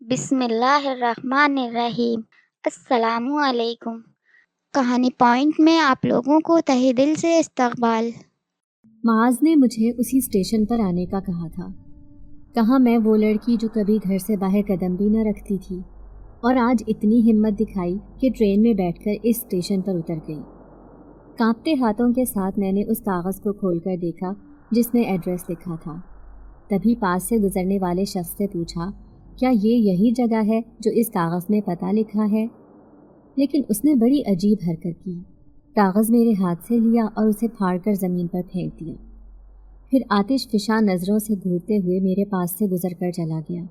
بسم اللہ الرحمن الرحیم۔ السلام علیکم۔ کہانی پوائنٹ میں آپ لوگوں کو تہہ دل سے استقبال۔ معاذ نے مجھے اسی اسٹیشن پر آنے کا کہا تھا۔ کہاں میں وہ لڑکی جو کبھی گھر سے باہر قدم بھی نہ رکھتی تھی اور آج اتنی ہمت دکھائی کہ ٹرین میں بیٹھ کر اس اسٹیشن پر اتر گئی۔ کانپتے ہاتھوں کے ساتھ میں نے اس کاغذ کو کھول کر دیکھا جس میں ایڈریس لکھا تھا۔ تبھی پاس سے گزرنے والے شخص سے پوچھا، کیا یہ یہی جگہ ہے جو اس کاغذ میں پتہ لکھا ہے؟ لیکن اس نے بڑی عجیب حرکت کی۔ کاغذ میرے ہاتھ سے لیا اور اسے پھاڑ کر زمین پر پھینک دیا، پھر آتش فشاں نظروں سے گھورتے ہوئے میرے پاس سے گزر کر چلا گیا۔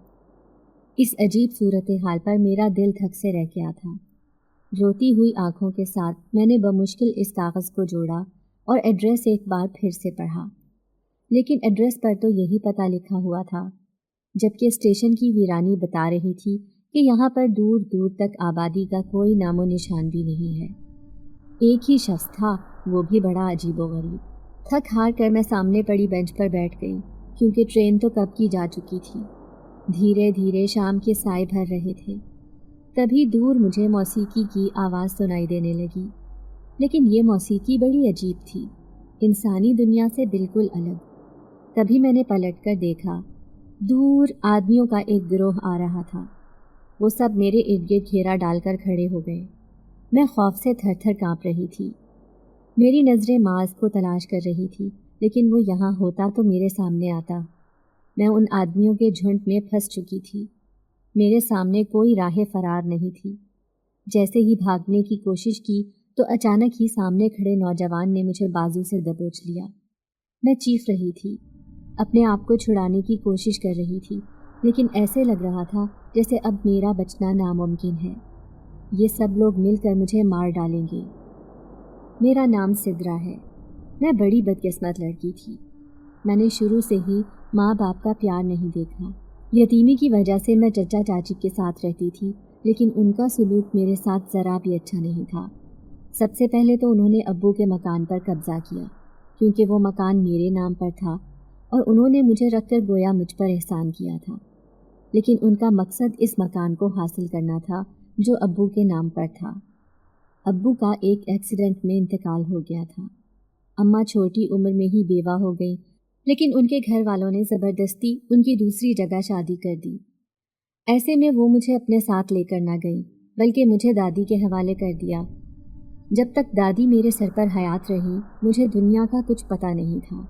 اس عجیب صورتحال پر میرا دل تھک سے رہ گیا تھا۔ روتی ہوئی آنکھوں کے ساتھ میں نے بمشکل اس کاغذ کو جوڑا اور ایڈریس ایک بار پھر سے پڑھا، لیکن ایڈریس پر تو یہی پتہ لکھا ہوا تھا، جبکہ اسٹیشن کی ویرانی بتا رہی تھی کہ یہاں پر دور دور تک آبادی کا کوئی نام و نشان بھی نہیں ہے۔ ایک ہی شخص تھا، وہ بھی بڑا عجیب و غریب۔ تھک ہار کر میں سامنے پڑی بینچ پر بیٹھ گئی، کیونکہ ٹرین تو کب کی جا چکی تھی۔ دھیرے دھیرے شام کے سائے بھر رہے تھے۔ تبھی دور مجھے موسیقی کی آواز سنائی دینے لگی، لیکن یہ موسیقی بڑی عجیب تھی، انسانی دنیا سے بالکل الگ۔ تبھی میں نے پلٹ کر دیکھا، دور آدمیوں کا ایک گروہ آ رہا تھا۔ وہ سب میرے ارد گرد گھیرا ڈال کر کھڑے ہو گئے۔ میں خوف سے تھر تھر کانپ رہی تھی۔ میری نظریں معاذ کو تلاش کر رہی تھی، لیکن وہ یہاں ہوتا تو میرے سامنے آتا۔ میں ان آدمیوں کے جھنڈ میں پھنس چکی تھی۔ میرے سامنے کوئی راہ فرار نہیں تھی۔ جیسے ہی بھاگنے کی کوشش کی تو اچانک ہی سامنے کھڑے نوجوان نے مجھے بازو سے دبوچ لیا۔ میں چیخ رہی تھی، اپنے آپ کو چھڑانے کی کوشش کر رہی تھی، لیکن ایسے لگ رہا تھا جیسے اب میرا بچنا ناممکن ہے۔ یہ سب لوگ مل کر مجھے مار ڈالیں گے۔ میرا نام سدرا ہے۔ میں بڑی بدقسمت لڑکی تھی۔ میں نے شروع سے ہی ماں باپ کا پیار نہیں دیکھا۔ یتیمی کی وجہ سے میں چچا چاچی کے ساتھ رہتی تھی، لیکن ان کا سلوک میرے ساتھ ذرا بھی اچھا نہیں تھا۔ سب سے پہلے تو انہوں نے ابو کے مکان پر قبضہ کیا، کیونکہ وہ مکان میرے نام پر تھا اور انہوں نے مجھے رکھ کر گویا مجھ پر احسان کیا تھا۔ لیکن ان کا مقصد اس مکان کو حاصل کرنا تھا جو ابو کے نام پر تھا۔ ابو کا ایک ایکسیڈنٹ میں انتقال ہو گیا تھا۔ اماں چھوٹی عمر میں ہی بیوہ ہو گئی، لیکن ان کے گھر والوں نے زبردستی ان کی دوسری جگہ شادی کر دی۔ ایسے میں وہ مجھے اپنے ساتھ لے کر نہ گئی، بلکہ مجھے دادی کے حوالے کر دیا۔ جب تک دادی میرے سر پر حیات رہی، مجھے دنیا کا کچھ پتہ نہیں تھا،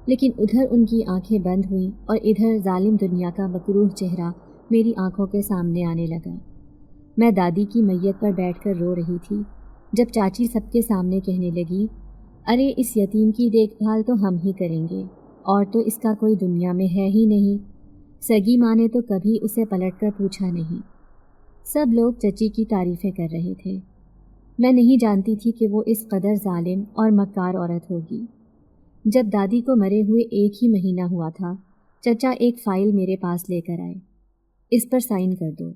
لیکن ادھر ان کی آنکھیں بند ہوئیں اور ادھر ظالم دنیا کا مکروہ چہرہ میری آنکھوں کے سامنے آنے لگا۔ میں دادی کی میت پر بیٹھ کر رو رہی تھی، جب چاچی سب کے سامنے کہنے لگی، ارے اس یتیم کی دیکھ بھال تو ہم ہی کریں گے، اور تو اس کا کوئی دنیا میں ہے ہی نہیں۔ سگی ماں نے تو کبھی اسے پلٹ کر پوچھا نہیں۔ سب لوگ چچی کی تعریفیں کر رہے تھے۔ میں نہیں جانتی تھی کہ وہ اس قدر ظالم اور مکار عورت ہوگی۔ جب دادی کو مرے ہوئے ایک ہی مہینہ ہوا تھا، چچا ایک فائل میرے پاس لے کر آئے۔ اس پر سائن کر دو۔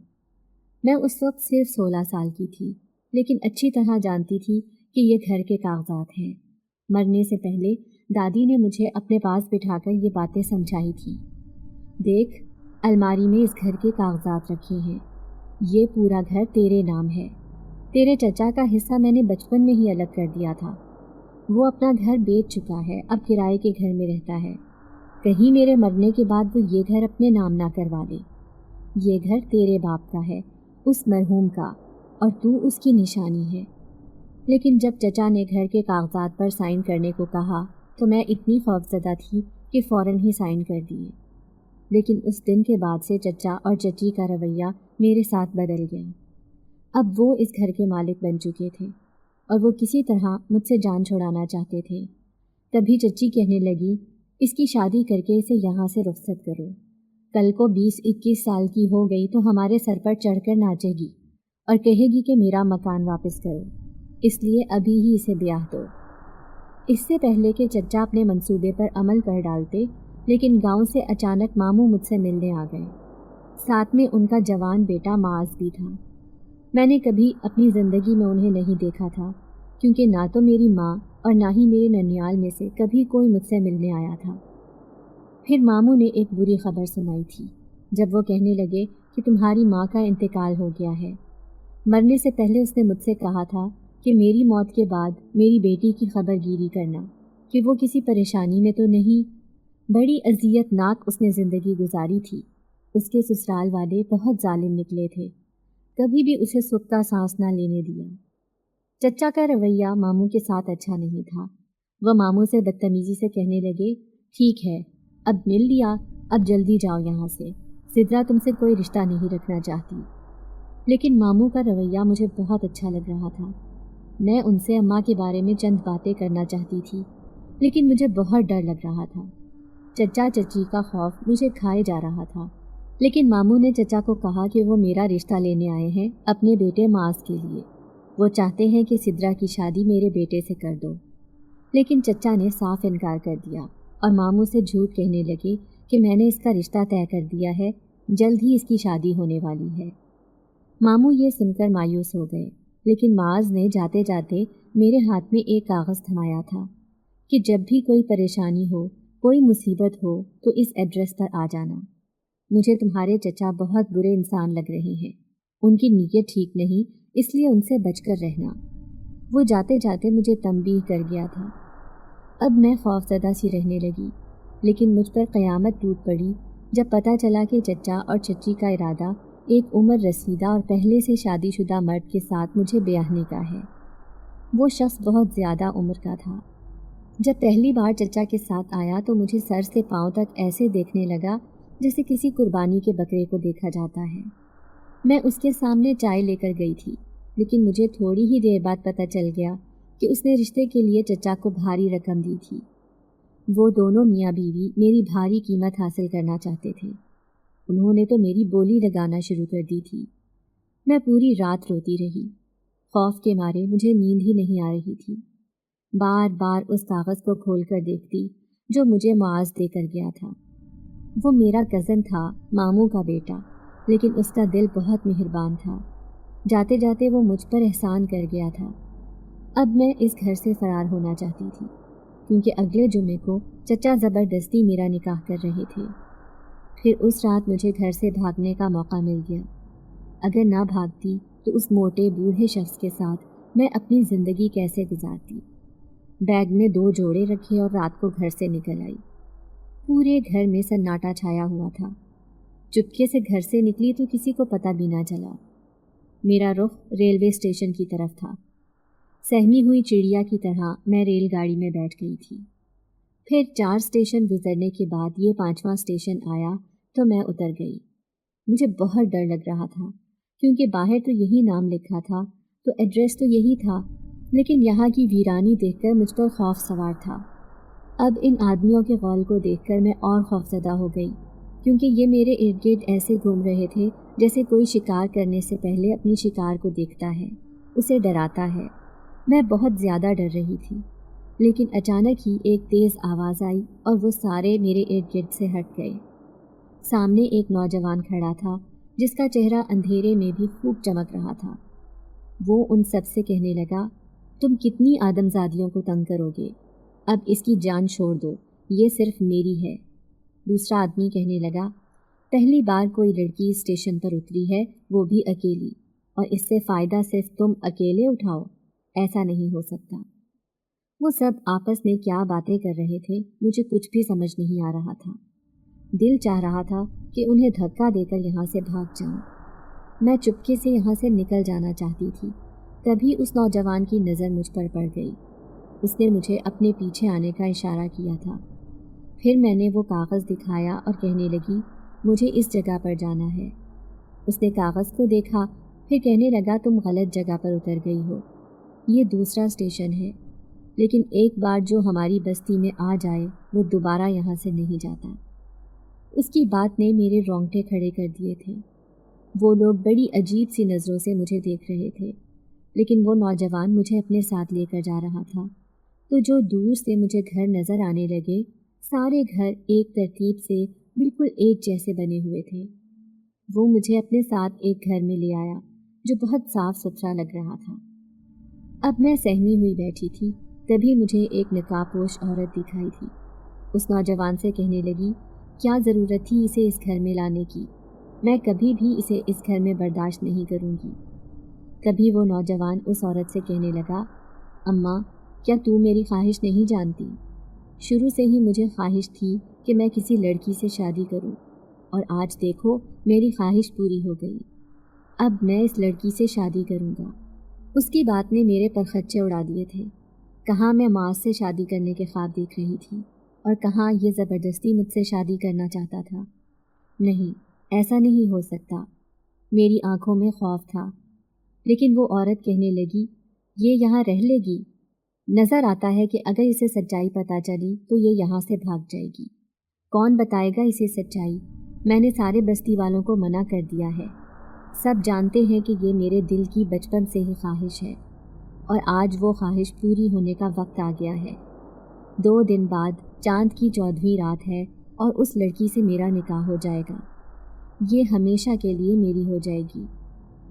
میں اس وقت صرف 16 سال کی تھی، لیکن اچھی طرح جانتی تھی کہ یہ گھر کے کاغذات ہیں۔ مرنے سے پہلے دادی نے مجھے اپنے پاس بٹھا کر یہ باتیں سمجھائی تھیں۔ دیکھ، الماری میں اس گھر کے کاغذات رکھے ہیں۔ یہ پورا گھر تیرے نام ہے۔ تیرے چچا کا حصہ میں نے بچپن میں ہی الگ کر دیا تھا۔ وہ اپنا گھر بیچ چکا ہے، اب کرائے کے گھر میں رہتا ہے۔ کہیں میرے مرنے کے بعد وہ یہ گھر اپنے نام نہ کروا لے۔ یہ گھر تیرے باپ کا ہے، اس مرحوم کا، اور تو اس کی نشانی ہے۔ لیکن جب چچا نے گھر کے کاغذات پر سائن کرنے کو کہا تو میں اتنی خوفزدہ تھی کہ فوراً ہی سائن کر دیے۔ لیکن اس دن کے بعد سے چچا اور چچی کا رویہ میرے ساتھ بدل گیا۔ اب وہ اس گھر کے مالک بن چکے تھے اور وہ کسی طرح مجھ سے جان چھڑانا چاہتے تھے۔ تبھی چچی کہنے لگی، اس کی شادی کر کے اسے یہاں سے رخصت کرو۔ کل کو 20-21 سال کی ہو گئی تو ہمارے سر پر چڑھ کر ناچے گی اور کہے گی کہ میرا مکان واپس کرو، اس لیے ابھی ہی اسے بیاہ دو۔ اس سے پہلے کہ چچا اپنے منصوبے پر عمل کر ڈالتے، لیکن گاؤں سے اچانک ماموں مجھ سے ملنے آ گئے۔ ساتھ میں ان کا جوان بیٹا معاذ بھی تھا۔ میں نے کبھی اپنی زندگی میں انہیں نہیں دیکھا تھا، کیونکہ نہ تو میری ماں اور نہ ہی میرے ننیال میں سے کبھی کوئی مجھ سے ملنے آیا تھا۔ پھر ماموں نے ایک بری خبر سنائی تھی، جب وہ کہنے لگے کہ تمہاری ماں کا انتقال ہو گیا ہے۔ مرنے سے پہلے اس نے مجھ سے کہا تھا کہ میری موت کے بعد میری بیٹی کی خبر گیری کرنا کہ وہ کسی پریشانی میں تو نہیں۔ بڑی اذیت ناک اس نے زندگی گزاری تھی۔ اس کے سسرال والے بہت ظالم نکلے تھے، کبھی بھی اسے سکھ کا سانس نہ لینے دیا۔ چچا کا رویہ ماموں کے ساتھ اچھا نہیں تھا۔ وہ ماموں سے بدتمیزی سے کہنے لگے، ٹھیک ہے اب مل لیا، اب جلدی جاؤ یہاں سے، سدرا تم سے کوئی رشتہ نہیں رکھنا چاہتی۔ لیکن ماموں کا رویہ مجھے بہت اچھا لگ رہا تھا۔ میں ان سے اماں کے بارے میں چند باتیں کرنا چاہتی تھی، لیکن مجھے بہت ڈر لگ رہا تھا۔ چچا چچی کا خوف مجھے کھائے جا رہا تھا، لیکن ماموں نے چچا کو کہا کہ وہ میرا رشتہ لینے آئے ہیں اپنے بیٹے معاذ کے لیے۔ وہ چاہتے ہیں کہ سدرا کی شادی میرے بیٹے سے کر دو۔ لیکن چچا نے صاف انکار کر دیا اور ماموں سے جھوٹ کہنے لگے کہ میں نے اس کا رشتہ طے کر دیا ہے، جلد ہی اس کی شادی ہونے والی ہے۔ ماموں یہ سن کر مایوس ہو گئے، لیکن معاذ نے جاتے جاتے میرے ہاتھ میں ایک کاغذ تھمایا تھا کہ جب بھی کوئی پریشانی ہو، کوئی مصیبت ہو تو اس ایڈریس پر آ جانا۔ مجھے تمہارے چچا بہت برے انسان لگ رہے ہیں، ان کی نیت ٹھیک نہیں، اس لیے ان سے بچ کر رہنا۔ وہ جاتے جاتے مجھے تنبیہ کر گیا تھا۔ اب میں خوفزدہ سی رہنے لگی، لیکن مجھ پر قیامت ٹوٹ پڑی جب پتہ چلا کہ چچا اور چچی کا ارادہ ایک عمر رسیدہ اور پہلے سے شادی شدہ مرد کے ساتھ مجھے بیاہنے کا ہے۔ وہ شخص بہت زیادہ عمر کا تھا۔ جب پہلی بار چچا کے ساتھ آیا تو مجھے سر سے پاؤں تک ایسے دیکھنے لگا جیسے کسی قربانی کے بکرے کو دیکھا جاتا ہے۔ میں اس کے سامنے چائے لے کر گئی تھی، لیکن مجھے تھوڑی ہی دیر بعد پتہ چل گیا کہ اس نے رشتے کے لیے چچا کو بھاری رقم دی تھی۔ وہ دونوں میاں بیوی میری بھاری قیمت حاصل کرنا چاہتے تھے۔ انہوں نے تو میری بولی لگانا شروع کر دی تھی۔ میں پوری رات روتی رہی، خوف کے مارے مجھے نیند ہی نہیں آ رہی تھی۔ بار بار اس کاغذ کو کھول کر دیکھتی جو مجھے معاذ دے کر گیا تھا۔ وہ میرا کزن تھا، ماموں کا بیٹا، لیکن اس کا دل بہت مہربان تھا۔ جاتے جاتے وہ مجھ پر احسان کر گیا تھا۔ اب میں اس گھر سے فرار ہونا چاہتی تھی، کیونکہ اگلے جمعے کو چچا زبردستی میرا نکاح کر رہے تھے۔ پھر اس رات مجھے گھر سے بھاگنے کا موقع مل گیا۔ اگر نہ بھاگتی تو اس موٹے بوڑھے شخص کے ساتھ میں اپنی زندگی کیسے گزارتی۔ بیگ میں 2 جوڑے رکھے اور رات کو گھر سے نکل آئی۔ پورے گھر میں سناٹا چھایا ہوا تھا۔ چپکے سے گھر سے نکلی تو کسی کو پتہ بھی نہ چلا۔ میرا رخ ریلوے اسٹیشن کی طرف تھا۔ سہمی ہوئی چڑیا کی طرح میں ریل گاڑی میں بیٹھ گئی تھی۔ پھر 4 اسٹیشن گزرنے کے بعد یہ 5واں اسٹیشن آیا تو میں اتر گئی۔ مجھے بہت ڈر لگ رہا تھا، کیونکہ باہر تو یہی نام لکھا تھا، تو ایڈریس تو یہی تھا، لیکن یہاں کی ویرانی دیکھ کر مجھ پر خوف سوار تھا۔ اب ان آدمیوں کے غول کو دیکھ کر میں اور خوفزدہ ہو گئی، کیونکہ یہ میرے ارد گرد ایسے گھوم رہے تھے جیسے کوئی شکار کرنے سے پہلے اپنی شکار کو دیکھتا ہے، اسے ڈراتا ہے۔ میں بہت زیادہ ڈر رہی تھی، لیکن اچانک ہی ایک تیز آواز آئی اور وہ سارے میرے ارد گرد سے ہٹ گئے۔ سامنے ایک نوجوان کھڑا تھا جس کا چہرہ اندھیرے میں بھی خوب چمک رہا تھا۔ وہ ان سب سے کہنے لگا، تم کتنی آدمزادیوں کو تنگ کرو گے، اب اس کی جان چھوڑ دو، یہ صرف میری ہے۔ دوسرا آدمی کہنے لگا، پہلی بار کوئی لڑکی اسٹیشن پر اتری ہے، وہ بھی اکیلی، اور اس سے فائدہ صرف تم اکیلے اٹھاؤ، ایسا نہیں ہو سکتا۔ وہ سب آپس میں کیا باتیں کر رہے تھے، مجھے کچھ بھی سمجھ نہیں آ رہا تھا۔ دل چاہ رہا تھا کہ انہیں دھکا دے کر یہاں سے بھاگ جاؤں۔ میں چپکے سے یہاں سے نکل جانا چاہتی تھی، تبھی اس نوجوان کی نظر مجھ پر پڑ گئی۔ اس نے مجھے اپنے پیچھے آنے کا اشارہ کیا تھا۔ پھر میں نے وہ کاغذ دکھایا اور کہنے لگی، مجھے اس جگہ پر جانا ہے۔ اس نے کاغذ کو دیکھا، پھر کہنے لگا، تم غلط جگہ پر اتر گئی ہو، یہ دوسرا اسٹیشن ہے، لیکن ایک بار جو ہماری بستی میں آ جائے وہ دوبارہ یہاں سے نہیں جاتا۔ اس کی بات نے میرے رونگٹے کھڑے کر دیے تھے۔ وہ لوگ بڑی عجیب سی نظروں سے مجھے دیکھ رہے تھے، لیکن وہ نوجوان مجھے اپنے ساتھ لے کر جا رہا تھا، تو جو دور سے مجھے گھر نظر آنے لگے، سارے گھر ایک ترتیب سے بالکل ایک جیسے بنے ہوئے تھے۔ وہ مجھے اپنے ساتھ ایک گھر میں لے آیا جو بہت صاف ستھرا لگ رہا تھا۔ اب میں سہمی ہوئی بیٹھی تھی، تبھی مجھے ایک نقاب پوش عورت دکھائی تھی۔ اس نوجوان سے کہنے لگی، کیا ضرورت تھی اسے اس گھر میں لانے کی؟ میں کبھی بھی اسے اس گھر میں برداشت نہیں کروں گی۔ کبھی وہ نوجوان اس عورت سے کہنے لگا، اماں کیا تو میری خواہش نہیں جانتی؟ شروع سے ہی مجھے خواہش تھی کہ میں کسی لڑکی سے شادی کروں، اور آج دیکھو میری خواہش پوری ہو گئی۔ اب میں اس لڑکی سے شادی کروں گا۔ اس کی بات نے میرے پر خدشے اڑا دیے تھے۔ کہاں میں معاذ سے شادی کرنے کے خواب دیکھ رہی تھی، اور کہاں یہ زبردستی مجھ سے شادی کرنا چاہتا تھا۔ نہیں، ایسا نہیں ہو سکتا۔ میری آنکھوں میں خوف تھا، لیکن وہ عورت کہنے لگی، یہ یہاں رہ لے گی؟ نظر آتا ہے کہ اگر اسے سچائی پتہ چلی تو یہ یہاں سے بھاگ جائے گی۔ کون بتائے گا اسے سچائی؟ میں نے سارے بستی والوں کو منع کر دیا ہے۔ سب جانتے ہیں کہ یہ میرے دل کی بچپن سے ہی خواہش ہے، اور آج وہ خواہش پوری ہونے کا وقت آ گیا ہے۔ 2 دن بعد چاند کی 14ویں رات ہے، اور اس لڑکی سے میرا نکاح ہو جائے گا۔ یہ ہمیشہ کے لیے میری ہو جائے گی۔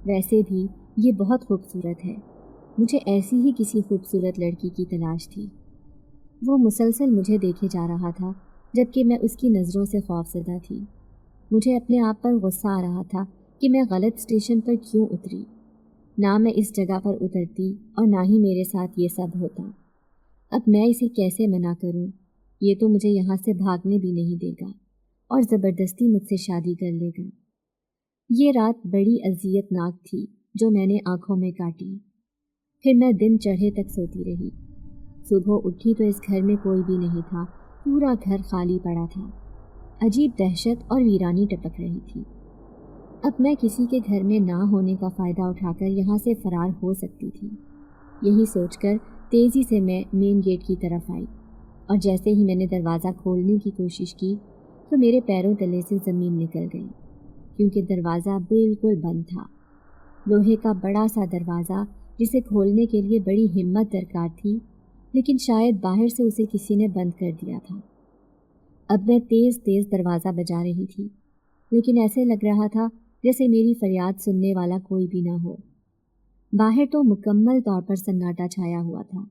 ویسے بھی یہ بہت خوبصورت ہے۔ مجھے ایسی ہی کسی خوبصورت لڑکی کی تلاش تھی۔ وہ مسلسل مجھے دیکھے جا رہا تھا، جبکہ میں اس کی نظروں سے خوفزدہ تھی۔ مجھے اپنے آپ پر غصہ آ رہا تھا کہ میں غلط اسٹیشن پر کیوں اتری۔ نہ میں اس جگہ پر اترتی، اور نہ ہی میرے ساتھ یہ سب ہوتا۔ اب میں اسے کیسے منع کروں؟ یہ تو مجھے یہاں سے بھاگنے بھی نہیں دے گا، اور زبردستی مجھ سے شادی کر لے گا۔ یہ رات بڑی اذیت ناک تھی جو میں نے آنکھوں میں کاٹی۔ پھر میں دن چڑھے تک سوتی رہی۔ صبح اٹھی تو اس گھر میں کوئی بھی نہیں تھا، پورا گھر خالی پڑا تھا۔ عجیب دہشت اور ویرانی ٹپک رہی تھی۔ اب میں کسی کے گھر میں نہ ہونے کا فائدہ اٹھا کر یہاں سے فرار ہو سکتی تھی۔ یہی سوچ کر تیزی سے میں مین گیٹ کی طرف آئی، اور جیسے ہی میں نے دروازہ کھولنے کی کوشش کی تو میرے پیروں تلے سے زمین نکل گئی، کیونکہ دروازہ بالکل بند تھا۔ لوہے کا بڑا سا دروازہ جسے کھولنے کے لیے بڑی ہمت درکار تھی، لیکن شاید باہر سے اسے کسی نے بند کر دیا تھا۔ اب میں تیز تیز دروازہ بجا رہی تھی، لیکن ایسے لگ رہا تھا جیسے میری فریاد سننے والا کوئی بھی نہ ہو۔ باہر تو مکمل طور پر سناٹا چھایا ہوا تھا۔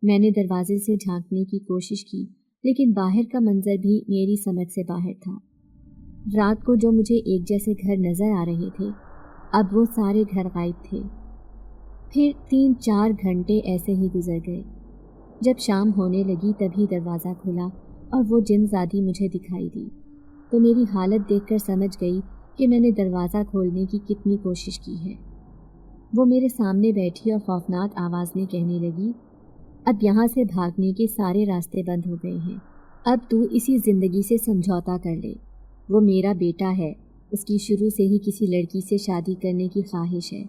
میں نے دروازے سے جھانکنے کی کوشش کی، لیکن باہر کا منظر بھی میری سمجھ سے باہر تھا۔ رات کو جو مجھے ایک جیسے گھر نظر آ رہے تھے، اب وہ سارے گھر غائب تھے۔ پھر 3-4 گھنٹے ایسے ہی گزر گئے۔ جب شام ہونے لگی تبھی دروازہ کھلا، اور وہ جن زادی مجھے دکھائی دی، تو میری حالت دیکھ کر سمجھ گئی کہ میں نے دروازہ کھولنے کی کتنی کوشش کی ہے۔ وہ میرے سامنے بیٹھی اور خوفناک آواز میں کہنے لگی، اب یہاں سے بھاگنے کے سارے راستے بند ہو گئے ہیں۔ اب تو اسی زندگی سے سمجھوتا کر لے۔ وہ میرا بیٹا ہے، اس کی شروع سے ہی کسی لڑکی سے شادی کرنے کی خواہش ہے،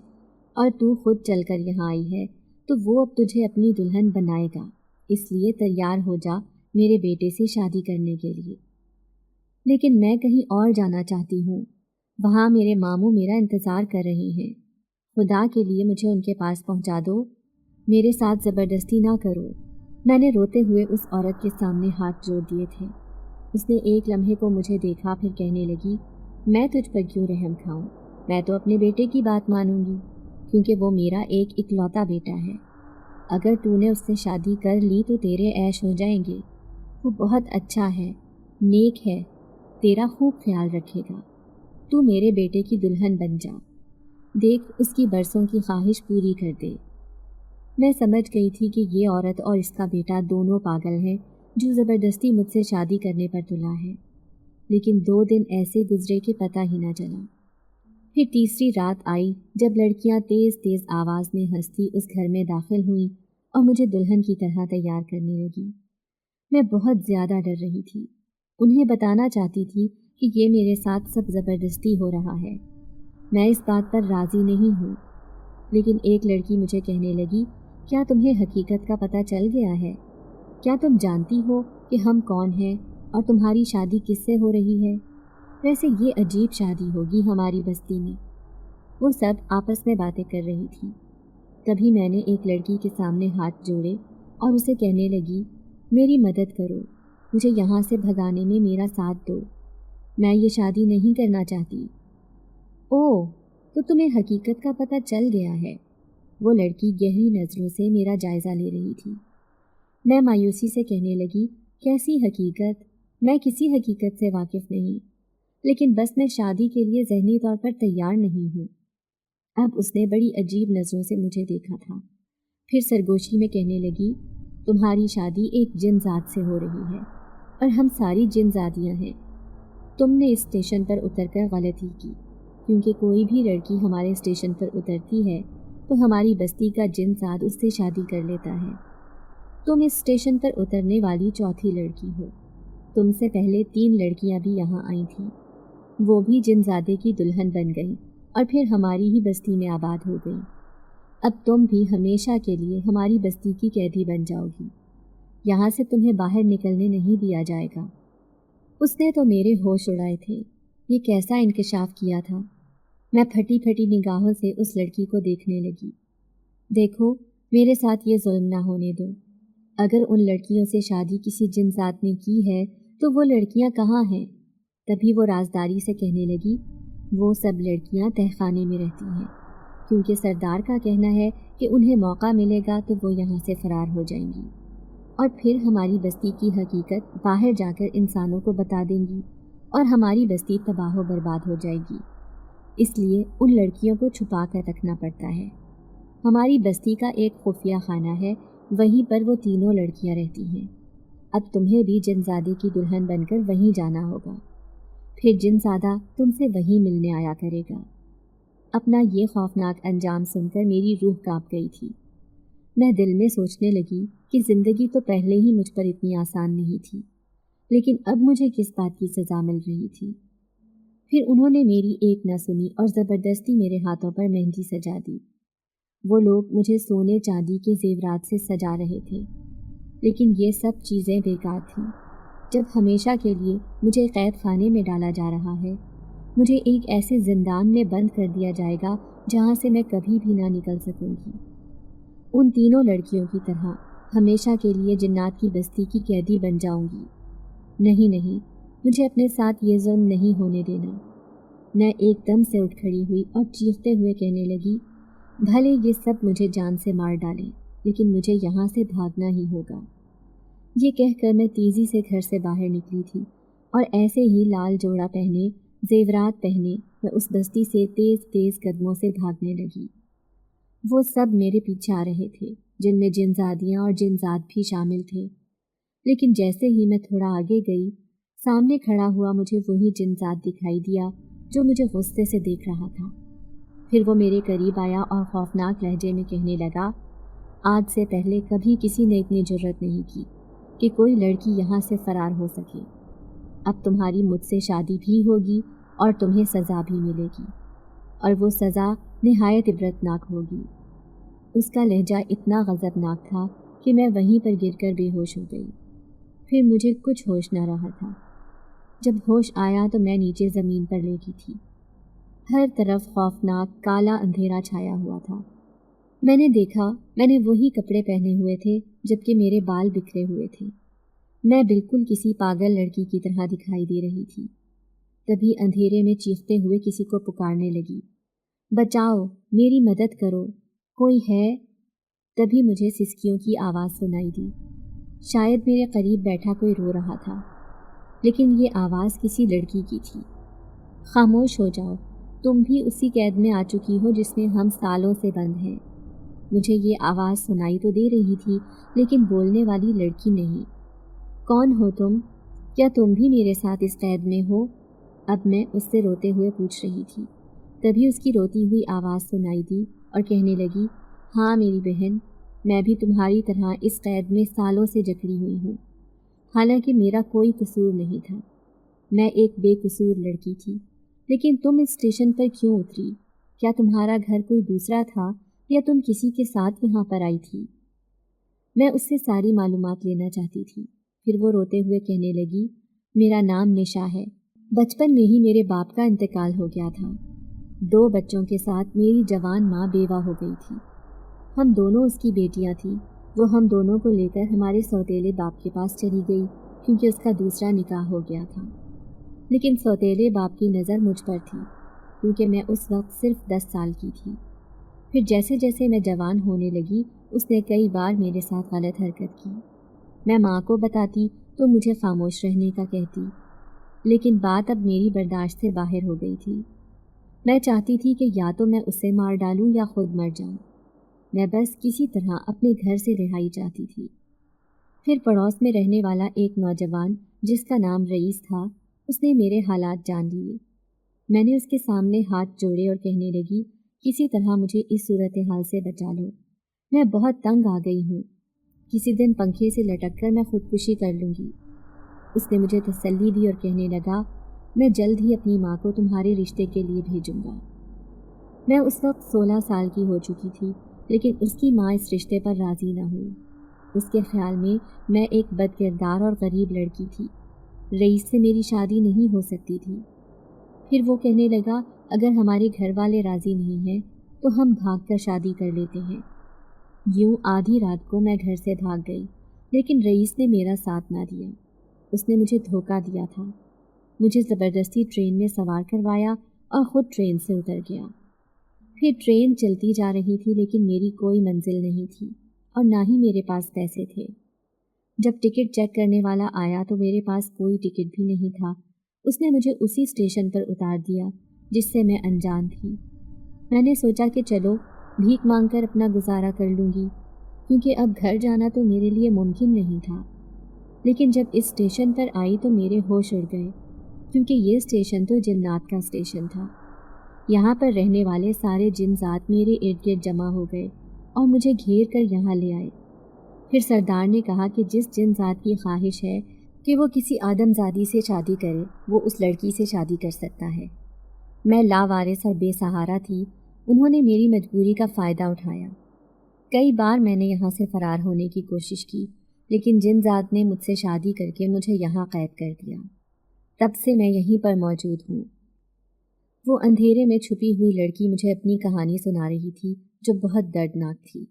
اور تو خود چل کر یہاں آئی ہے تو وہ اب تجھے اپنی دلہن بنائے گا، اس لیے تیار ہو جا میرے بیٹے سے شادی کرنے کے لیے۔ لیکن میں کہیں اور جانا چاہتی ہوں، وہاں میرے ماموں میرا انتظار کر رہے ہیں۔ خدا کے لیے مجھے ان کے پاس پہنچا دو، میرے ساتھ زبردستی نہ کرو۔ میں نے روتے ہوئے اس عورت کے سامنے ہاتھ جوڑ دیے تھے۔ اس نے ایک لمحے کو مجھے دیکھا، پھر کہنے لگی، میں تجھ پر کیوں رحم کھاؤں؟ میں تو اپنے بیٹے کی بات مانوں گی، کیونکہ وہ میرا ایک اکلوتا بیٹا ہے۔ اگر تو نے اس سے شادی کر لی تو تیرے عیش ہو جائیں گے۔ وہ بہت اچھا ہے، نیک ہے، تیرا خوب خیال رکھے گا۔ تو میرے بیٹے کی دلہن بن جا، دیکھ اس کی برسوں کی خواہش پوری کر دے۔ میں سمجھ گئی تھی کہ یہ عورت اور اس کا بیٹا دونوں پاگل ہیں جو زبردستی مجھ سے شادی کرنے پر تلا ہے، لیکن 2 دن ایسے گزرے کہ پتہ ہی نہ چلا۔ پھر تیسری رات آئی جب لڑکیاں تیز تیز آواز میں ہنستی اس گھر میں داخل ہوئیں اور مجھے دلہن کی طرح تیار کرنے لگی۔ میں بہت زیادہ ڈر رہی تھی، انہیں بتانا چاہتی تھی کہ یہ میرے ساتھ سب زبردستی ہو رہا ہے، میں اس بات پر راضی نہیں ہوں۔ لیکن ایک لڑکی مجھے کہنے لگی، کیا تمہیں حقیقت کا پتہ چل گیا ہے؟ کیا تم جانتی ہو کہ ہم کون ہیں اور تمہاری شادی کس سے ہو رہی ہے؟ ویسے یہ عجیب شادی ہوگی ہماری بستی میں۔ وہ سب آپس میں باتیں کر رہی تھی۔ کبھی میں نے ایک لڑکی کے سامنے ہاتھ جوڑے اور اسے کہنے لگی، میری مدد کرو، مجھے یہاں سے بھگانے میں میرا ساتھ دو، میں یہ شادی نہیں کرنا چاہتی۔ اوہ، تو تمہیں حقیقت کا پتہ چل گیا ہے؟ وہ لڑکی گہری نظروں سے میرا جائزہ لے رہی تھی۔ میں مایوسی سے کہنے لگی، کیسی حقیقت؟ میں کسی حقیقت سے واقف نہیں۔ لیکن بس میں شادی کے لیے ذہنی طور پر تیار نہیں ہوں۔ اب اس نے بڑی عجیب نظروں سے مجھے دیکھا تھا، پھر سرگوشی میں کہنے لگی، تمہاری شادی ایک جن ذات سے ہو رہی ہے اور ہم ساری جن زادیاں ہیں۔ تم نے اس اسٹیشن پر اتر کر غلطی کی، کیونکہ کوئی بھی لڑکی ہمارے اسٹیشن پر اترتی ہے تو ہماری بستی کا جن زاد اس سے شادی کر لیتا ہے۔ تم اس اسٹیشن پر اترنے والی چوتھی لڑکی ہو۔ تم سے پہلے 3 لڑکیاں بھی یہاں آئی تھیں، وہ بھی جن زادے کی دلہن بن گئیں اور پھر ہماری ہی بستی میں آباد ہو گئیں۔ اب تم بھی ہمیشہ کے لیے ہماری بستی کی قیدی بن جاؤ گی، یہاں سے تمہیں باہر نکلنے نہیں دیا جائے گا۔ اس نے تو میرے ہوش اڑائے تھے، یہ کیسا انکشاف کیا تھا۔ میں پھٹی پھٹی نگاہوں سے اس لڑکی کو دیکھنے لگی۔ دیکھو، میرے ساتھ یہ ظلم نہ ہونے دو۔ اگر ان لڑکیوں سے شادی کسی جن ذات نے کی ہے تو وہ لڑکیاں کہاں ہیں؟ تبھی وہ رازداری سے کہنے لگی، وہ سب لڑکیاں تہہ خانے میں رہتی ہیں، کیونکہ سردار کا کہنا ہے کہ انہیں موقع ملے گا تو وہ یہاں سے فرار ہو جائیں گی اور پھر ہماری بستی کی حقیقت باہر جا کر انسانوں کو بتا دیں گی اور ہماری بستی تباہ و برباد ہو جائے گی۔ اس لیے ان لڑکیوں کو چھپا کر رکھنا پڑتا ہے۔ ہماری بستی کا ایک خفیہ خانہ ہے، وہیں پر وہ تینوں لڑکیاں رہتی ہیں۔ اب تمہیں بھی جن زادے کی دلہن بن کر وہیں جانا ہوگا، پھر جن زادہ تم سے وہیں ملنے آیا کرے گا۔ اپنا یہ خوفناک انجام سن کر میری روح کانپ گئی تھی۔ میں دل میں سوچنے لگی کہ زندگی تو پہلے ہی مجھ پر اتنی آسان نہیں تھی، لیکن اب مجھے کس بات کی سزا مل رہی تھی۔ پھر انہوں نے میری ایک نہ سنی اور زبردستی میرے ہاتھوں پر مہندی سجا دی۔ وہ لوگ مجھے سونے چاندی کے زیورات سے سجا رہے تھے، لیکن یہ سب چیزیں بیکار تھیں۔ جب ہمیشہ کے لیے مجھے قید خانے میں ڈالا جا رہا ہے، مجھے ایک ایسے زندان میں بند کر دیا جائے گا جہاں سے میں کبھی بھی نہ نکل سکوں گی۔ ان تینوں لڑکیوں کی طرح ہمیشہ کے لیے جنات کی بستی کی قیدی بن جاؤں گی۔ نہیں نہیں، مجھے اپنے ساتھ یہ ظلم نہیں ہونے دینا۔ میں ایک دم سے اٹھ کھڑی ہوئی اور چیختے ہوئے کہنے لگی، بھلے یہ سب مجھے جان سے مار ڈالیں، لیکن مجھے یہاں سے بھاگنا ہی ہوگا۔ یہ کہہ کر میں تیزی سے گھر سے باہر نکلی تھی اور ایسے ہی لال جوڑا پہنے، زیورات پہنے، میں اس بستی سے تیز تیز قدموں سے بھاگنے لگی۔ وہ سب میرے پیچھے آ رہے تھے، جن میں جن زادیاں اور جن زاد بھی شامل تھے، لیکن جیسے ہی میں تھوڑا آگے گئی، سامنے کھڑا ہوا مجھے وہی جن زاد دکھائی دیا جو مجھے غصے سے دیکھ رہا تھا۔ پھر وہ میرے قریب آیا اور خوفناک لہجے میں کہنے لگا، آج سے پہلے کبھی کسی نے اتنی جرت نہیں کی کہ کوئی لڑکی یہاں سے فرار ہو سکے۔ اب تمہاری مجھ سے شادی بھی ہوگی اور تمہیں سزا بھی ملے گی، اور وہ سزا نہایت عبرتناک ہوگی۔ اس کا لہجہ اتنا غضبناک تھا کہ میں وہیں پر گر کر بے ہوش ہو گئی۔ پھر مجھے کچھ ہوش نہ رہا تھا۔ جب ہوش آیا تو میں نیچے زمین پر لیٹی تھی۔ ہر طرف خوفناک کالا اندھیرا چھایا ہوا تھا۔ میں نے دیکھا، میں نے وہی کپڑے پہنے ہوئے تھے جبکہ میرے بال بکھرے ہوئے تھے۔ میں بالکل کسی پاگل لڑکی کی طرح دکھائی دے رہی تھی۔ تبھی اندھیرے میں چیختے ہوئے کسی کو پکارنے لگی، بچاؤ، میری مدد کرو، کوئی ہے؟ تبھی مجھے سسکیوں کی آواز سنائی دی۔ شاید میرے قریب بیٹھا کوئی رو رہا تھا، لیکن یہ آواز کسی لڑکی کی تھی۔ خاموش ہو جاؤ، تم بھی اسی قید میں آ چکی ہو جس میں ہم سالوں سے بند ہیں۔ مجھے یہ آواز سنائی تو دے رہی تھی، لیکن بولنے والی لڑکی نہیں۔ کون ہو تم؟ کیا تم بھی میرے ساتھ اس قید میں ہو؟ اب میں اس سے روتے ہوئے پوچھ رہی تھی۔ تبھی اس کی روتی ہوئی آواز سنائی دی اور کہنے لگی، ہاں میری بہن، میں بھی تمہاری طرح اس قید میں سالوں سے جکڑی ہوئی ہوں، حالانکہ میرا کوئی قصور نہیں تھا۔ میں ایک بے قصور لڑکی تھی، لیکن تم اس اسٹیشن پر کیوں اتری؟ کیا تمہارا گھر کوئی دوسرا تھا یا تم کسی کے ساتھ یہاں پر آئی تھی؟ میں اس سے ساری معلومات لینا چاہتی تھی۔ پھر وہ روتے ہوئے کہنے لگی، میرا نام نشا ہے۔ بچپن میں ہی میرے باپ کا انتقال ہو گیا تھا۔ 2 بچوں کے ساتھ میری جوان ماں بیوہ ہو گئی تھی۔ ہم دونوں اس کی بیٹیاں تھیں۔ وہ ہم دونوں کو لے کر ہمارے سوتیلے باپ کے پاس چلی گئی کیونکہ اس کا دوسرا نکاح ہو گیا تھا، لیکن سوتیلے باپ کی نظر مجھ پر تھی کیونکہ میں اس وقت صرف 10 سال کی تھی۔ پھر جیسے جیسے میں جوان ہونے لگی، اس نے کئی بار میرے ساتھ غلط حرکت کی۔ میں ماں کو بتاتی تو مجھے خاموش رہنے کا کہتی، لیکن بات اب میری برداشت سے باہر ہو گئی تھی۔ میں چاہتی تھی کہ یا تو میں اسے مار ڈالوں یا خود مر جاؤں۔ میں بس کسی طرح اپنے گھر سے رہائی چاہتی تھی۔ پھر پڑوس میں رہنے والا ایک نوجوان جس کا نام رئیس تھا، اس نے میرے حالات جان لیے۔ میں نے اس کے سامنے ہاتھ جوڑے اور کہنے لگی، کسی طرح مجھے اس صورتحال سے بچا لو، میں بہت تنگ آ گئی ہوں، کسی دن پنکھے سے لٹک کر میں خودکشی کر لوں گی۔ اس نے مجھے تسلی دی اور کہنے لگا، میں جلد ہی اپنی ماں کو تمہارے رشتے کے لیے بھیجوں گا۔ میں اس وقت 16 سال کی ہو چکی تھی، لیکن اس کی ماں اس رشتے پر راضی نہ ہوئی۔ اس کے خیال میں ایک بد کردار اور غریب لڑکی تھی، رئیس سے میری شادی نہیں ہو سکتی تھی۔ پھر وہ کہنے لگا، اگر ہمارے گھر والے راضی نہیں ہیں تو ہم بھاگ کر شادی کر لیتے ہیں۔ یوں آدھی رات کو میں گھر سے بھاگ گئی، لیکن رئیس نے میرا ساتھ نہ دیا۔ اس نے مجھے دھوکہ دیا تھا، مجھے زبردستی ٹرین میں سوار کروایا اور خود ٹرین سے اتر گیا۔ پھر ٹرین چلتی جا رہی تھی، لیکن میری کوئی منزل نہیں تھی اور نہ ہی میرے پاس پیسے تھے۔ جب ٹکٹ چیک کرنے والا آیا تو میرے پاس کوئی ٹکٹ بھی نہیں تھا۔ اس نے مجھے اسی اسٹیشن پر اتار دیا جس سے میں انجان تھی۔ میں نے سوچا کہ چلو بھیک مانگ کر اپنا گزارا کر لوں گی، کیونکہ اب گھر جانا تو میرے لیے ممکن نہیں تھا۔ لیکن جب اس اسٹیشن پر آئی تو میرے ہوش اڑ گئے، کیونکہ یہ اسٹیشن تو جنات کا اسٹیشن تھا۔ یہاں پر رہنے والے سارے جن ذات میرے ارد گرد جمع ہو گئے اور مجھے گھیر کر یہاں لے آئے۔ پھر سردار نے کہا کہ جس جن ذات کی خواہش ہے کہ وہ کسی آدم زادی سے شادی کرے، وہ اس لڑکی سے شادی کر سکتا ہے۔ میں لاوارث اور بے سہارا تھی، انہوں نے میری مجبوری کا فائدہ اٹھایا۔ کئی بار میں نے یہاں سے فرار ہونے کی کوشش کی، لیکن جن ذات نے مجھ سے شادی کر کے مجھے یہاں قید کر دیا۔ تب سے میں یہیں پر موجود ہوں۔ وہ اندھیرے میں چھپی ہوئی لڑکی مجھے اپنی کہانی سنا رہی تھی جو بہت دردناک تھی۔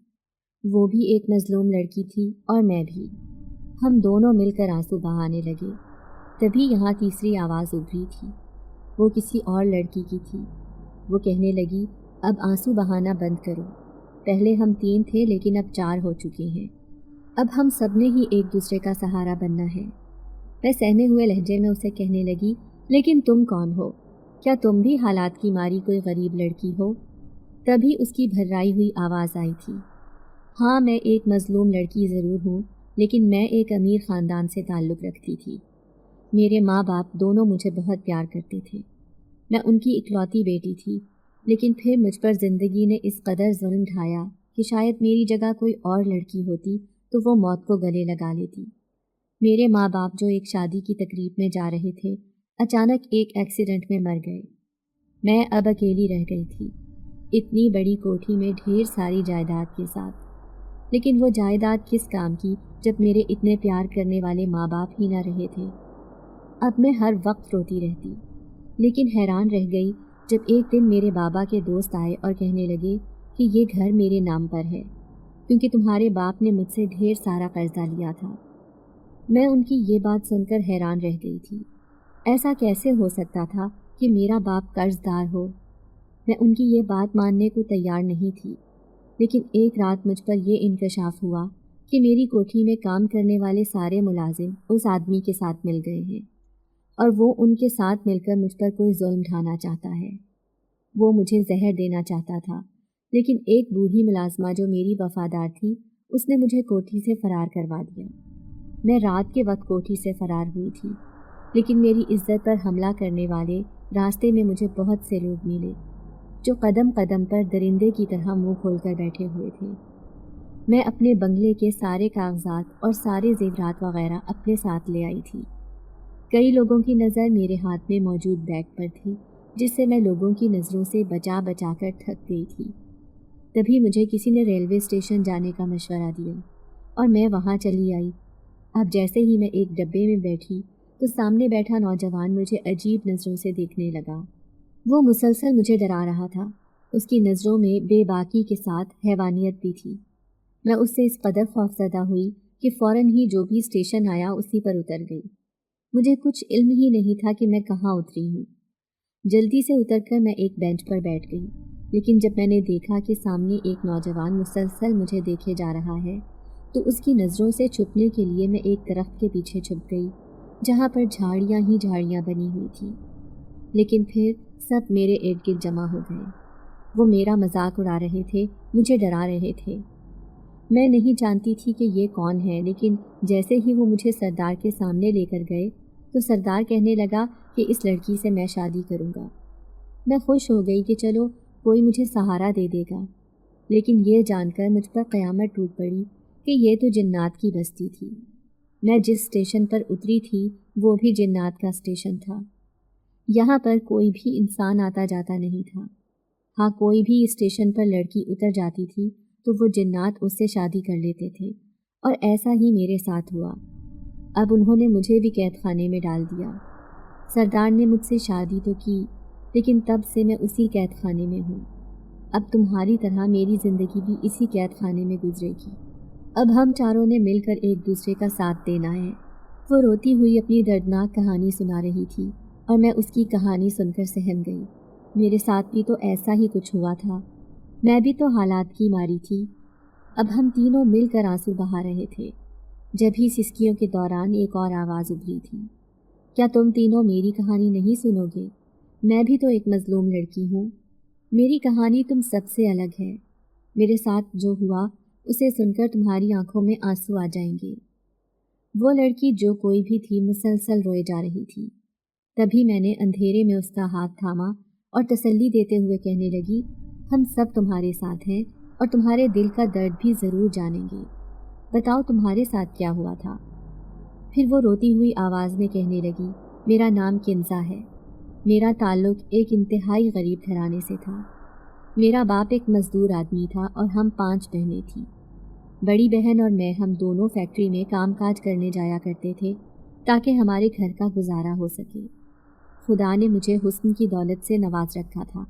وہ بھی ایک مظلوم لڑکی تھی اور میں بھی۔ ہم دونوں مل کر آنسو بہانے لگے۔ تبھی یہاں تیسری آواز ابھری تھی، وہ کسی اور لڑکی کی تھی۔ وہ کہنے لگی، اب آنسو بہانا بند کرو، پہلے ہم 3 تھے لیکن اب 4 ہو چکے ہیں، اب ہم سب نے ہی ایک دوسرے کا سہارا بننا ہے۔ میں سہمے ہوئے لہجے میں اسے کہنے لگی، لیکن تم کون ہو؟ کیا تم بھی حالات کی ماری کوئی غریب لڑکی ہو؟ تبھی اس کی بھررائی ہوئی آواز آئی تھی، ہاں میں ایک مظلوم لڑکی ضرور ہوں، لیکن میں ایک امیر خاندان سے تعلق رکھتی تھی۔ میرے ماں باپ دونوں مجھے بہت پیار کرتے تھے، میں ان کی اکلوتی بیٹی تھی، لیکن پھر مجھ پر زندگی نے اس قدر ظلم ڈھایا کہ شاید میری جگہ کوئی اور لڑکی ہوتی تو وہ موت کو گلے لگا لیتی۔ میرے ماں باپ جو ایک شادی کی تقریب میں جا رہے تھے، اچانک ایک ایکسیڈنٹ میں مر گئے۔ میں اب اکیلی رہ گئی تھی، اتنی بڑی کوٹھی میں ڈھیر ساری جائیداد کے ساتھ، لیکن وہ جائیداد کس کام کی جب میرے اتنے پیار کرنے والے ماں باپ ہی نہ رہے تھے۔ اب میں ہر وقت روتی رہتی، لیکن حیران رہ گئی جب ایک دن میرے بابا کے دوست آئے اور کہنے لگے کہ یہ گھر میرے نام پر ہے، کیونکہ تمہارے باپ نے مجھ سے ڈھیر سارا قرضہ لیا تھا۔ میں ان کی یہ بات سن کر حیران رہ گئی تھی، ایسا کیسے ہو سکتا تھا کہ میرا باپ قرض دار ہو؟ میں ان کی یہ بات ماننے کو تیار نہیں تھی، لیکن ایک رات مجھ پر یہ انکشاف ہوا کہ میری کوٹھی میں کام کرنے والے سارے ملازم اس آدمی کے ساتھ مل گئے ہیں اور وہ ان کے ساتھ مل کر مجھ پر کوئی ظلم ڈھانا چاہتا ہے۔ وہ مجھے زہر دینا چاہتا تھا، لیکن ایک بوڑھی ملازمہ جو میری وفادار تھی، اس نے مجھے کوٹھی سے فرار کروا دیا۔ میں رات کے وقت کوٹھی سے فرار ہوئی تھی، لیکن میری عزت پر حملہ کرنے والے راستے میں مجھے بہت سے لوگ ملے جو قدم قدم پر درندے کی طرح منہ کھول کر بیٹھے ہوئے تھے۔ میں اپنے بنگلے کے سارے کاغذات اور سارے زیورات وغیرہ اپنے ساتھ لے آئی تھی۔ کئی لوگوں کی نظر میرے ہاتھ میں موجود بیگ پر تھی، جس سے میں لوگوں کی نظروں سے بچا بچا کر تھک گئی تھی۔ تبھی مجھے کسی نے ریلوے اسٹیشن جانے کا مشورہ دیا اور میں وہاں چلی آئی۔ اب جیسے ہی میں ایک ڈبے میں بیٹھی تو سامنے بیٹھا نوجوان مجھے عجیب نظروں سے دیکھنے لگا۔ وہ مسلسل مجھے ڈرا رہا تھا، اس کی نظروں میں بے باکی کے ساتھ حیوانیت بھی تھی۔ میں اس سے اس قدر خوفزدہ ہوئی کہ فوراً ہی جو بھی اسٹیشن آیا اسی پر اتر گئی۔ مجھے کچھ علم ہی نہیں تھا کہ میں کہاں اتری ہوں۔ جلدی سے اتر کر میں ایک بینچ پر بیٹھ گئی، لیکن جب میں نے دیکھا کہ سامنے ایک نوجوان مسلسل مجھے دیکھے جا رہا ہے تو اس کی نظروں سے چھپنے کے لیے میں ایک درخت کے پیچھے چھپ گئی جہاں پر جھاڑیاں ہی جھاڑیاں بنی ہوئی تھیں، لیکن پھر سب میرے ارد گرد جمع ہو گئے۔ وہ میرا مذاق اڑا رہے تھے، مجھے ڈرا رہے تھے۔ میں نہیں جانتی تھی کہ یہ کون ہے، لیکن جیسے ہی وہ مجھے سردار کے سامنے لے کر گئے تو سردار کہنے لگا کہ اس لڑکی سے میں شادی کروں گا۔ میں خوش ہو گئی کہ چلو کوئی مجھے سہارا دے دے گا، لیکن یہ جان کر مجھ پر قیامت ٹوٹ پڑی کہ یہ تو جنات کی بستی تھی۔ میں جس اسٹیشن پر اتری تھی وہ بھی جنات کا اسٹیشن تھا۔ یہاں پر کوئی بھی انسان آتا جاتا نہیں تھا۔ ہاں، کوئی بھی اسٹیشن پر لڑکی اتر جاتی تھی تو وہ جنات اس سے شادی کر لیتے تھے، اور ایسا ہی میرے ساتھ ہوا۔ اب انہوں نے مجھے بھی قید خانے میں ڈال دیا۔ سردار نے مجھ سے شادی تو کی، لیکن تب سے میں اسی قید خانے میں ہوں۔ اب تمہاری طرح میری زندگی بھی اسی قید خانے میں گزرے گی۔ اب ہم چاروں نے مل کر ایک دوسرے کا ساتھ دینا ہے۔ وہ روتی ہوئی اپنی دردناک کہانی سنا رہی تھی اور میں اس کی کہانی سن کر سہم گئی۔ میرے ساتھ بھی تو ایسا ہی کچھ ہوا تھا، میں بھی تو حالات کی ماری تھی۔ اب ہم تینوں مل کر آنسو بہا رہے تھے جب ہی سسکیوں کے دوران ایک اور آواز ابھری تھی، کیا تم تینوں میری کہانی نہیں سنو گے؟ میں بھی تو ایک مظلوم لڑکی ہوں، میری کہانی تم سب سے الگ ہے۔ میرے ساتھ جو ہوا اسے سن کر تمہاری آنکھوں میں آنسو آ جائیں گے۔ وہ لڑکی جو کوئی بھی تھی مسلسل روئے جا رہی تھی۔ تبھی میں نے اندھیرے میں اس کا ہاتھ تھاما اور تسلی دیتے ہوئے کہنے لگی، ہم سب تمہارے ساتھ ہیں اور تمہارے دل کا درد بھی ضرور جانیں گے۔ بتاؤ تمہارے ساتھ کیا ہوا تھا؟ پھر وہ روتی ہوئی آواز میں کہنے لگی، میرا نام کنزا ہے۔ میرا تعلق ایک انتہائی غریب گھرانے سے تھا۔ میرا باپ ایک مزدور آدمی تھا اور ہم 5 بہنیں تھیں۔ بڑی بہن اور میں ہم دونوں فیکٹری میں کام کاج کرنے جایا کرتے تھے تاکہ ہمارے گھر کا گزارا ہو سکے۔ خدا نے مجھے حسن کی دولت سے نواز رکھا تھا،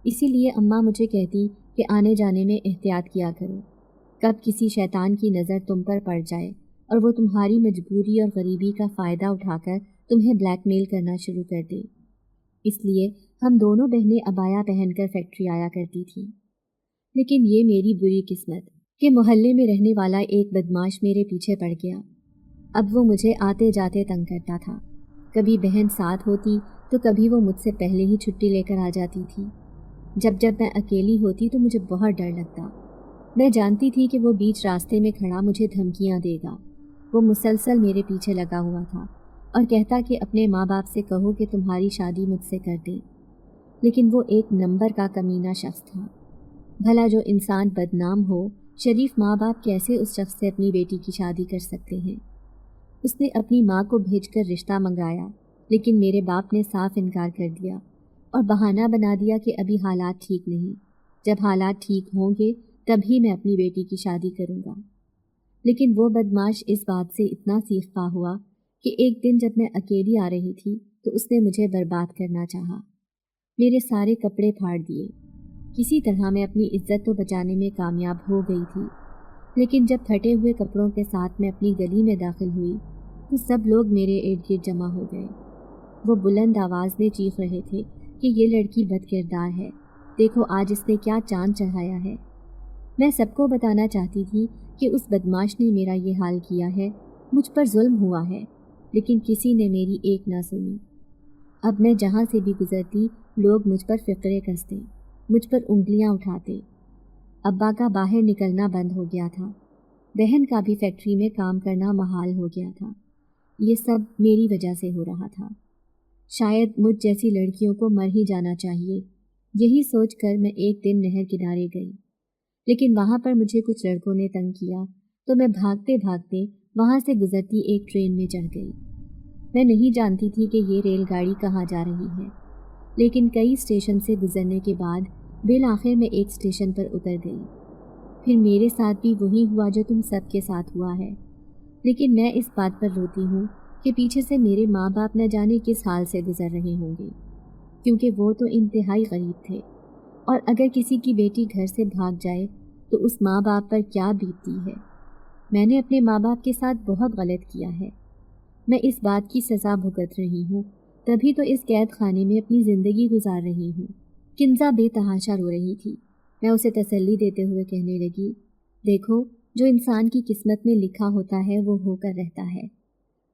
اسی لیے اماں مجھے کہتی کہ آنے جانے میں احتیاط کیا کرو، کب کسی شیطان کی نظر تم پر پڑ جائے اور وہ تمہاری مجبوری اور غریبی کا فائدہ اٹھا کر تمہیں بلیک میل کرنا شروع کر دے۔ اس لیے ہم دونوں بہنیں عبایا پہن کر فیکٹری آیا کرتی تھیں۔ لیکن یہ میری بری قسمت کہ محلے میں رہنے والا ایک بدماش میرے پیچھے پڑ گیا۔ اب وہ مجھے آتے جاتے تنگ کرتا تھا۔ کبھی بہن ساتھ ہوتی تو کبھی وہ مجھ سے پہلے ہی چھٹی لے کر آ جاتی تھی۔ جب میں اکیلی ہوتی تو مجھے بہت ڈر لگتا۔ میں جانتی تھی کہ وہ بیچ راستے میں کھڑا مجھے دھمکیاں دے گا۔ وہ مسلسل میرے پیچھے لگا ہوا تھا اور کہتا کہ اپنے ماں باپ سے کہو کہ تمہاری شادی مجھ سے کر دیں۔ لیکن وہ ایک نمبر کا کمینہ شخص تھا۔ بھلا جو انسان بدنام ہو، شریف ماں باپ کیسے اس شخص سے اپنی بیٹی کی شادی کر سکتے ہیں؟ اس نے اپنی ماں کو بھیج کر رشتہ منگایا، لیکن میرے باپ نے صاف انکار کر دیا اور بہانہ بنا دیا کہ ابھی حالات ٹھیک نہیں، جب حالات ٹھیک ہوں گے تبھی میں اپنی بیٹی کی شادی کروں گا۔ لیکن وہ بدماش اس بات سے اتنا سیخ پا ہوا کہ ایک دن جب میں اکیلی آ رہی تھی تو اس نے مجھے برباد کرنا چاہا۔ میرے سارے کپڑے پھاڑ دیے۔ کسی طرح میں اپنی عزت تو بچانے میں کامیاب ہو گئی تھی، لیکن جب پھٹے ہوئے کپڑوں کے ساتھ میں اپنی گلی میں داخل ہوئی تو سب لوگ میرے ارد گرد جمع ہو گئے۔ وہ بلند آواز میں چیخ رہے تھے کہ یہ لڑکی بد کردار ہے، دیکھو آج اس نے کیا چاند چڑھایا ہے۔ میں سب کو بتانا چاہتی تھی کہ اس بدماش نے میرا یہ حال کیا ہے، مجھ پر ظلم ہوا ہے، لیکن کسی نے میری ایک نہ سنی۔ اب میں جہاں سے بھی گزرتی لوگ مجھ پر فقرے کستے، مجھ پر انگلیاں اٹھاتے۔ ابا کا باہر نکلنا بند ہو گیا تھا، بہن کا بھی فیکٹری میں کام کرنا محال ہو گیا تھا۔ یہ سب میری وجہ سے ہو رہا تھا۔ شاید مجھ جیسی لڑکیوں کو مر ہی جانا چاہیے، یہی سوچ کر میں ایک دن نہر کنارے گئی، لیکن وہاں پر مجھے کچھ لڑکوں نے تنگ کیا تو میں بھاگتے بھاگتے وہاں سے گزرتی ایک ٹرین میں چڑھ گئی۔ میں نہیں جانتی تھی کہ یہ ریل گاڑی کہاں جا رہی ہے، لیکن کئی اسٹیشن سے گزرنے کے بعد بالآخر میں ایک اسٹیشن پر اتر گئی۔ پھر میرے ساتھ بھی وہی ہوا جو تم سب کے ساتھ ہوا ہے، لیکن میں اس بات پر روتی ہوں کہ پیچھے سے میرے ماں باپ نہ جانے کس حال سے گزر رہے ہوں گے، کیونکہ وہ تو انتہائی غریب تھے، اور اگر کسی کی بیٹی گھر سے بھاگ جائے تو اس ماں باپ پر کیا بیتتی ہے۔ میں نے اپنے ماں باپ کے ساتھ بہت غلط کیا ہے، میں اس بات کی سزا بھگت رہی ہوں، تبھی تو اس قید خانے میں اپنی زندگی گزار رہی ہوں۔ کنزا بے تحاشا رو رہی تھی۔ میں اسے تسلی دیتے ہوئے کہنے لگی، دیکھو جو انسان کی قسمت میں لکھا ہوتا ہے وہ ہو کر رہتا ہے،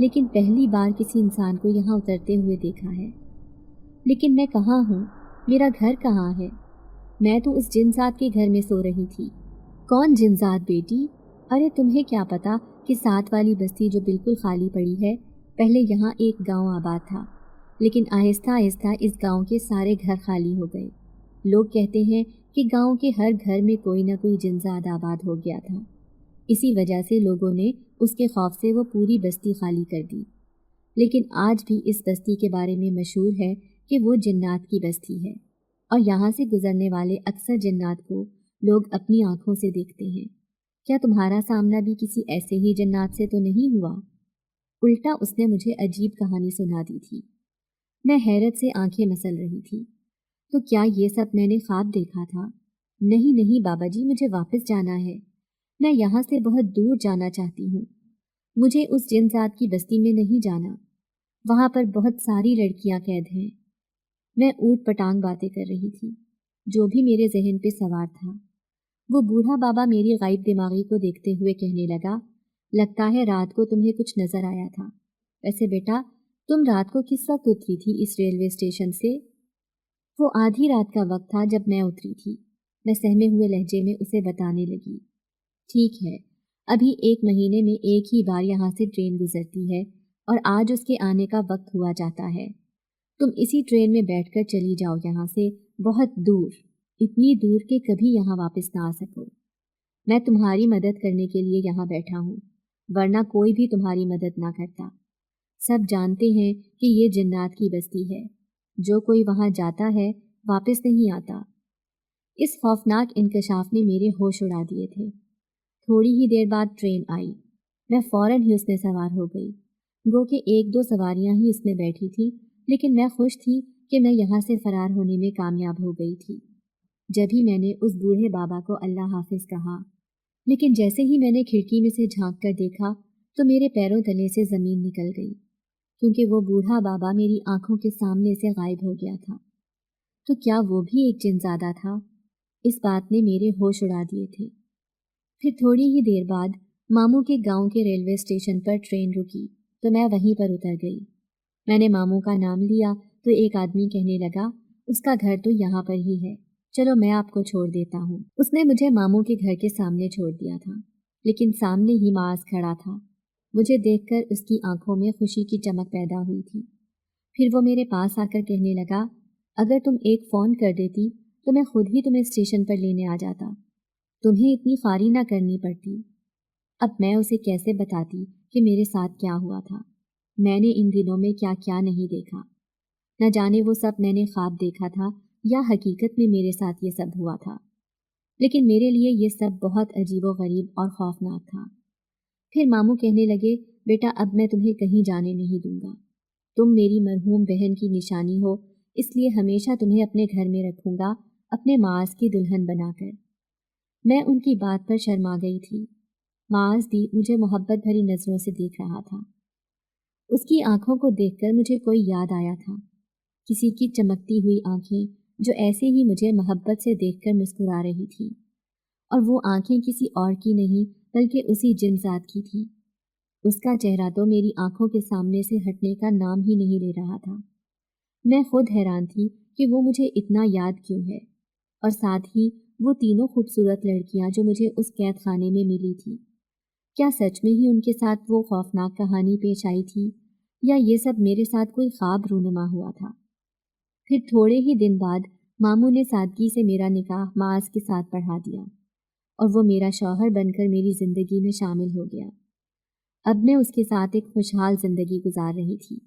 لیکن پہلی بار کسی انسان کو یہاں اترتے ہوئے دیکھا ہے۔ لیکن میں کہاں ہوں؟ میرا گھر کہاں ہے؟ میں تو اس جنزاد کے گھر میں سو رہی تھی۔ کون جنزاد بیٹی؟ ارے تمہیں کیا پتا کہ ساتھ والی بستی جو بالکل خالی پڑی ہے، پہلے یہاں ایک گاؤں آباد تھا، لیکن آہستہ آہستہ اس گاؤں کے سارے گھر خالی ہو گئے۔ لوگ کہتے ہیں کہ گاؤں کے ہر گھر میں کوئی نہ کوئی جنزاد آباد ہو گیا تھا۔ اسی وجہ سے لوگوں نے اس کے خوف سے وہ پوری بستی خالی کر دی۔ لیکن آج بھی اس بستی کے بارے میں مشہور ہے کہ وہ جنات کی بستی ہے، اور یہاں سے گزرنے والے اکثر جنات کو لوگ اپنی آنکھوں سے دیکھتے ہیں۔ کیا تمہارا سامنا بھی کسی ایسے ہی جنات سے تو نہیں ہوا؟ الٹا اس نے مجھے عجیب کہانی سنا دی تھی۔ میں حیرت سے آنکھیں مسل رہی تھی۔ تو کیا یہ سب میں نے خواب دیکھا تھا؟ نہیں نہیں بابا جی، مجھے واپس جانا ہے۔ میں یہاں سے بہت دور جانا چاہتی ہوں۔ مجھے اس جنزاد کی بستی میں نہیں جانا، وہاں پر بہت ساری لڑکیاں قید ہیں۔ میں اوٹ پٹانگ باتیں کر رہی تھی، جو بھی میرے ذہن پہ سوار تھا۔ وہ بوڑھا بابا میری غائب دماغی کو دیکھتے ہوئے کہنے لگا، لگتا ہے رات کو تمہیں کچھ نظر آیا تھا۔ ویسے بیٹا، تم رات کو کس وقت اتری تھی اس ریلوے اسٹیشن سے؟ وہ آدھی رات کا وقت تھا جب میں اتری تھی، میں سہمے ہوئے لہجے میں اسے بتانے لگی۔ ٹھیک ہے، ابھی 1 مہینے میں ایک ہی بار یہاں سے ٹرین گزرتی ہے، اور آج اس کے آنے کا وقت ہوا جاتا ہے۔ تم اسی ٹرین میں بیٹھ کر چلی جاؤ یہاں سے، بہت دور، اتنی دور کہ کبھی یہاں واپس نہ آ سکو۔ میں تمہاری مدد کرنے کے لیے یہاں بیٹھا ہوں، ورنہ کوئی بھی تمہاری مدد نہ کرتا۔ سب جانتے ہیں کہ یہ جنات کی بستی ہے، جو کوئی وہاں جاتا ہے واپس نہیں آتا۔ اس خوفناک انکشاف نے میرے ہوش اڑا دیے تھے۔ تھوڑی ہی دیر بعد ٹرین آئی، میں فوراً ہی اس میں سوار ہو گئی۔ گو کہ 1-2 سواریاں ہی اس میں بیٹھی تھی، لیکن میں خوش تھی کہ میں یہاں سے فرار ہونے میں کامیاب ہو گئی تھی۔ جب ہی میں نے اس بوڑھے بابا کو اللہ حافظ کہا، لیکن جیسے ہی میں نے کھڑکی میں سے جھانک کر دیکھا تو میرے پیروں تلے سے زمین نکل گئی، کیونکہ وہ بوڑھا بابا میری آنکھوں کے سامنے سے غائب ہو گیا تھا۔ تو کیا وہ بھی ایک جنزادہ تھا؟ اس بات نے میرے ہوش اڑا دیے تھے۔ پھر تھوڑی ہی دیر بعد ماموں کے گاؤں کے ریلوے اسٹیشن پر ٹرین رکی تو میں وہیں پر اتر گئی۔ میں نے ماموں کا نام لیا تو ایک آدمی کہنے لگا، اس کا گھر تو یہاں پر ہی ہے، چلو میں آپ کو چھوڑ دیتا ہوں۔ اس نے مجھے ماموں کے گھر کے سامنے چھوڑ دیا تھا، لیکن سامنے ہی معاذ کھڑا تھا۔ مجھے دیکھ کر اس کی آنکھوں میں خوشی کی چمک پیدا ہوئی تھی۔ پھر وہ میرے پاس آ کر کہنے لگا، اگر تم ایک فون کر دیتی تو میں خود ہی تمہیں اسٹیشن پر لینے آ جاتا، تمہیں اتنی خواری نہ کرنی پڑتی۔ اب میں اسے کیسے بتاتی کہ میرے ساتھ کیا ہوا تھا؟ میں نے ان دنوں میں کیا کیا نہیں دیکھا، نہ جانے وہ سب میں نے خواب دیکھا تھا یا حقیقت میں میرے ساتھ یہ سب ہوا تھا، لیکن میرے لیے یہ سب بہت عجیب و غریب اور خوفناک تھا۔ پھر ماموں کہنے لگے، بیٹا اب میں تمہیں کہیں جانے نہیں دوں گا، تم میری مرحوم بہن کی نشانی ہو، اس لیے ہمیشہ تمہیں اپنے گھر میں رکھوں گا، اپنے معاذ کی دلہن بنا کر۔ میں ان کی بات پر شرما گئی تھی۔ معاذ بھی مجھے محبت بھری نظروں سے دیکھ رہا تھا۔ اس کی آنکھوں کو دیکھ کر مجھے کوئی یاد آیا تھا، کسی کی چمکتی ہوئی آنکھیں جو ایسے ہی مجھے محبت سے دیکھ کر مسکرا رہی تھی، اور وہ آنکھیں کسی اور کی نہیں بلکہ اسی جنزاد کی تھی۔ اس کا چہرہ تو میری آنکھوں کے سامنے سے ہٹنے کا نام ہی نہیں لے رہا تھا۔ میں خود حیران تھی کہ وہ مجھے اتنا یاد کیوں ہے، اور ساتھ ہی وہ تینوں خوبصورت لڑکیاں جو مجھے اس قید خانے میں ملی تھی، کیا سچ میں ہی ان کے ساتھ وہ خوفناک کہانی پیش آئی تھی، یا یہ سب میرے ساتھ کوئی خواب رونما ہوا تھا؟ پھر تھوڑے ہی دن بعد ماموں نے سادگی سے میرا نکاح معاذ کے ساتھ پڑھا دیا، اور وہ میرا شوہر بن کر میری زندگی میں شامل ہو گیا۔ اب میں اس کے ساتھ ایک خوشحال زندگی گزار رہی تھی۔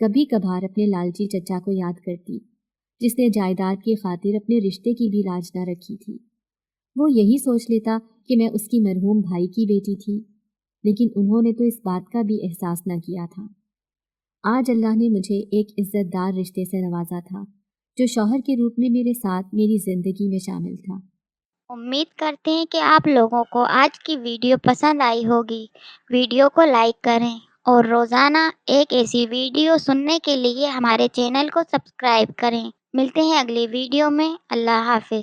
کبھی کبھار اپنے لالچی چچا کو یاد کرتی، جس نے جائیداد کی خاطر اپنے رشتے کی بھی لاج نہ رکھی تھی۔ وہ یہی سوچ لیتا کہ میں اس کی مرحوم بھائی کی بیٹی تھی، لیکن انہوں نے تو اس بات کا بھی احساس نہ کیا تھا۔ آج اللہ نے مجھے ایک عزت دار رشتے سے نوازا تھا، جو شوہر کے روپ میں میرے ساتھ میری زندگی میں شامل تھا۔ امید کرتے ہیں کہ آپ لوگوں کو آج کی ویڈیو پسند آئی ہوگی۔ ویڈیو کو لائک کریں اور روزانہ ایک ایسی ویڈیو سننے کے لیے ہمارے چینل کو سبسکرائب کریں۔ ملتے ہیں اگلی ویڈیو میں۔ اللہ حافظ۔